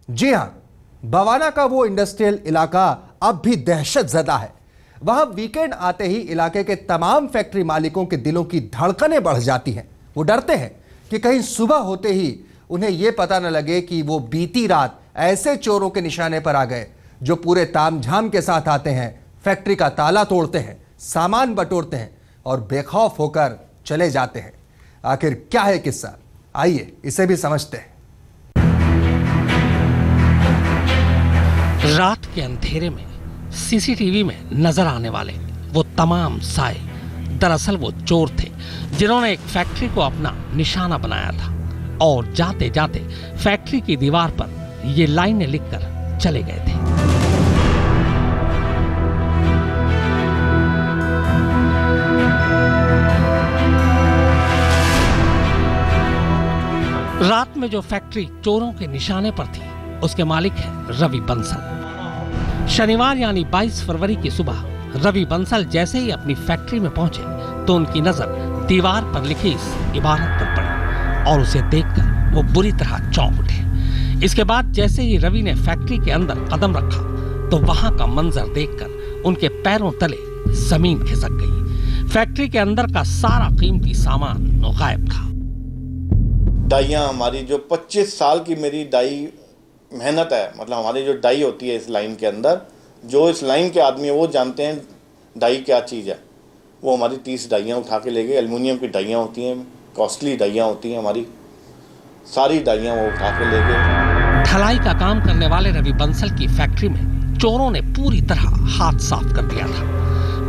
जी हां, बवाना का वो इंडस्ट्रियल इलाका अब भी दहशत ज़दा है। वहां वीकेंड आते ही इलाके के तमाम फैक्ट्री मालिकों के दिलों की धड़कनें बढ़ जाती हैं। वो डरते हैं कि कहीं सुबह होते ही उन्हें यह पता न लगे कि वो बीती रात ऐसे चोरों के निशाने पर आ गए जो पूरे तामझाम के साथ आते हैं, फैक्ट्री का ताला तोड़ते हैं, सामान बटोरते हैं और बेखौफ होकर चले जाते हैं। आखिर क्या है किस्सा, आइए इसे भी समझते हैं। रात के अंधेरे में सीसीटीवी में नजर आने वाले वो तमाम साए दरअसल वो चोर थे जिन्होंने एक फैक्ट्री को अपना निशाना बनाया था और जाते जाते फैक्ट्री की दीवार पर ये लाइनें लिखकर चले गए थे। रात में जो फैक्ट्री चोरों के निशाने पर थी उसके मालिक है रवि बंसल। शनिवार यानी 22 फरवरी की सुबह रवि बंसल जैसे ही अपनी फैक्ट्री में पहुंचे तो उनकी नजर दीवार पर लिखी इस इबारत पर पड़ी और उसे देखकर वो बुरी तरह चौंक उठे। इसके बाद जैसे ही रवि ने फैक्ट्री के अंदर कदम रखा तो वहां का मंजर देखकर उनके पैरों तले जमीन खिसक गई। फैक्ट्री के अंदर का सारा कीमती सामान गायब था। डाइयाँ हमारी जो 25 साल की मेरी डाई मेहनत है, मतलब हमारी जो डाई होती है इस लाइन के अंदर, जो इस लाइन के आदमी है वो जानते हैं डाई क्या चीज़ है। वो हमारी 30 डाइयाँ उठा के ले गए। एल्युमिनियम की डाइयाँ होती हैं, कॉस्टली डाइयाँ होती हैं, हमारी सारी डाइयाँ वो उठा के ले गए। ढलाई का काम करने वाले रवि बंसल की फैक्ट्री में चोरों ने पूरी तरह हाथ साफ कर दिया था।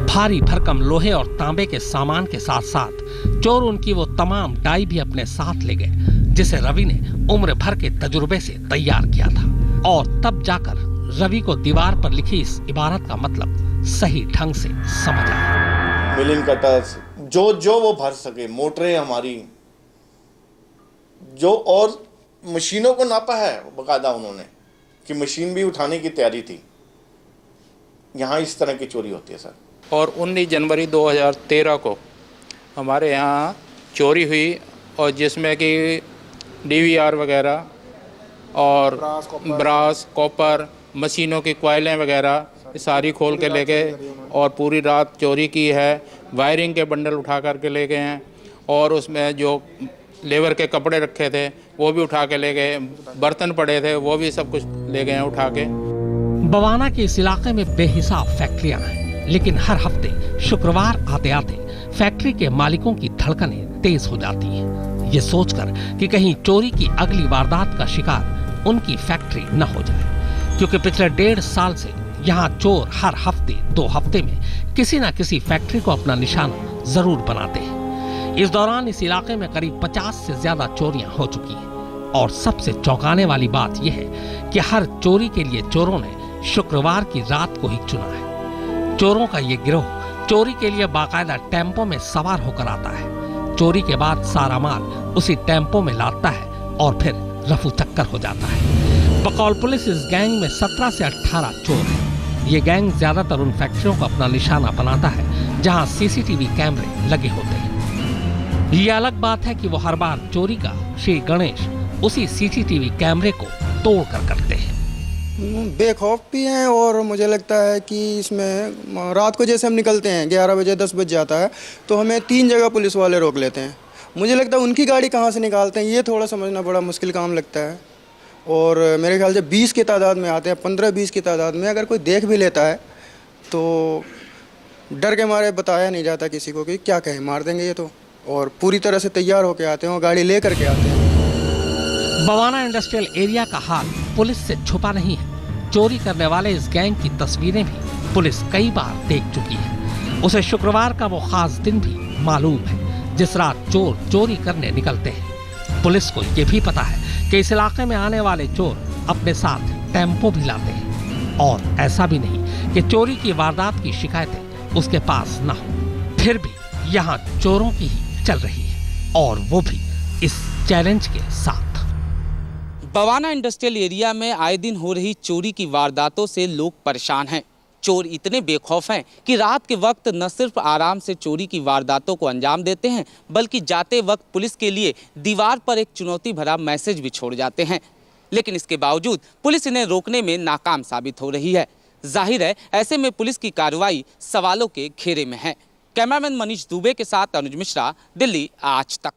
भारी भरकम लोहे और तांबे के सामान के साथ साथ चोर उनकी वो तमाम डाई भी अपने साथ ले गए जिसे रवि ने उम्र भर के तजुर्बे से तैयार किया था। और तब जाकर रवि को दीवार पर लिखी इस इबारत का मतलब सही ढंग से समझ आया। मिलिंग कटर्स जो वो भर सके, मोटरें हमारी जो, और मशीनों को नापा है बकायदा उन्होंने कि मशीन भी उठाने की तैयारी थी। यहाँ इस तरह की चोरी होती है सर। और 19 जनवरी 2013 को हमारे यहाँ चोरी हुई और जिसमें कि DVR वगैरह और ब्रास कॉपर मशीनों की कॉइलें वगैरह सारी खोल के ले गए और पूरी रात चोरी की है। वायरिंग के बंडल उठा करके ले गए हैं और उसमें जो लेबर के कपड़े रखे थे वो भी उठा के ले गए। बर्तन पड़े थे वो भी सब कुछ ले गए हैं उठा के। बवाना के इस इलाके में बेहिसाब फैक्ट्रियां हैं, लेकिन हर हफ्ते शुक्रवार आते आते फैक्ट्री के मालिकों की धड़कनें तेज हो जाती हैं, ये सोचकर कि कहीं चोरी की अगली वारदात का शिकार उनकी फैक्ट्री न हो जाए। क्योंकि पिछले 1.5 साल से यहाँ चोर हर हफ्ते 2 हफ्ते में किसी न किसी फैक्ट्री को अपना निशाना जरूर बनाते हैं। इस दौरान इस इलाके में करीब 50 से ज्यादा चोरियां हो चुकी हैं और सबसे चौंकाने वाली बात यह है कि हर चोरी के लिए चोरों ने शुक्रवार की रात को ही चुना है। चोरों का ये गिरोह चोरी के लिए बाकायदा टेम्पो में सवार होकर आता है। चोरी के बाद सारा माल उसी टेम्पो में लाता है और फिर रफू चक्कर हो जाता है। बकौल पुलिस इस गैंग में 17 से 18 चोर हैं। ये गैंग ज्यादातर उन फैक्ट्रियों को अपना निशाना बनाता है जहां सीसीटीवी कैमरे लगे होते हैं। ये अलग बात है कि वो हर बार चोरी का श्री गणेश उसी सीसीटीवी कैमरे को तोड़कर करते हैं। बेखौफ भी हैं और मुझे लगता है कि इसमें रात को जैसे हम निकलते हैं 11 बजे 10 बज जाता है तो हमें 3 जगह पुलिस वाले रोक लेते हैं। मुझे लगता है उनकी गाड़ी कहाँ से निकालते हैं ये थोड़ा समझना बड़ा मुश्किल काम लगता है। और मेरे ख्याल से 20 की तादाद में आते हैं, 15-20 की तादाद में। अगर कोई देख भी लेता है तो डर के मारे बताया नहीं जाता किसी को कि क्या कहें, मार देंगे ये तो। और पूरी तरह से तैयार होकर आते हैं और गाड़ी ले करके आते हैं। बवाना इंडस्ट्रियल एरिया का हाल पुलिस से छुपा नहीं है। चोरी करने वाले इस गैंग की तस्वीरें भी पुलिस कई बार देख चुकी है। उसे शुक्रवार का वो खास दिन भी मालूम है जिस रात चोर चोरी करने निकलते हैं। पुलिस को ये भी पता है कि इस इलाके में आने वाले चोर अपने साथ टेम्पो भी लाते हैं और ऐसा भी नहीं कि चोरी की वारदात की शिकायतें उसके पास न हो। फिर भी यहाँ चोरों की ही चल रही है और वो भी इस चैलेंज के साथ। बवाना इंडस्ट्रियल एरिया में आए दिन हो रही चोरी की वारदातों से लोग परेशान हैं। चोर इतने बेखौफ हैं कि रात के वक्त न सिर्फ आराम से चोरी की वारदातों को अंजाम देते हैं बल्कि जाते वक्त पुलिस के लिए दीवार पर एक चुनौती भरा मैसेज भी छोड़ जाते हैं। लेकिन इसके बावजूद पुलिस इन्हें रोकने में नाकाम साबित हो रही है। जाहिर है ऐसे में पुलिस की कार्रवाई सवालों के घेरे में है। कैमरामैन मनीष दुबे के साथ अनुज मिश्रा, दिल्ली आज तक।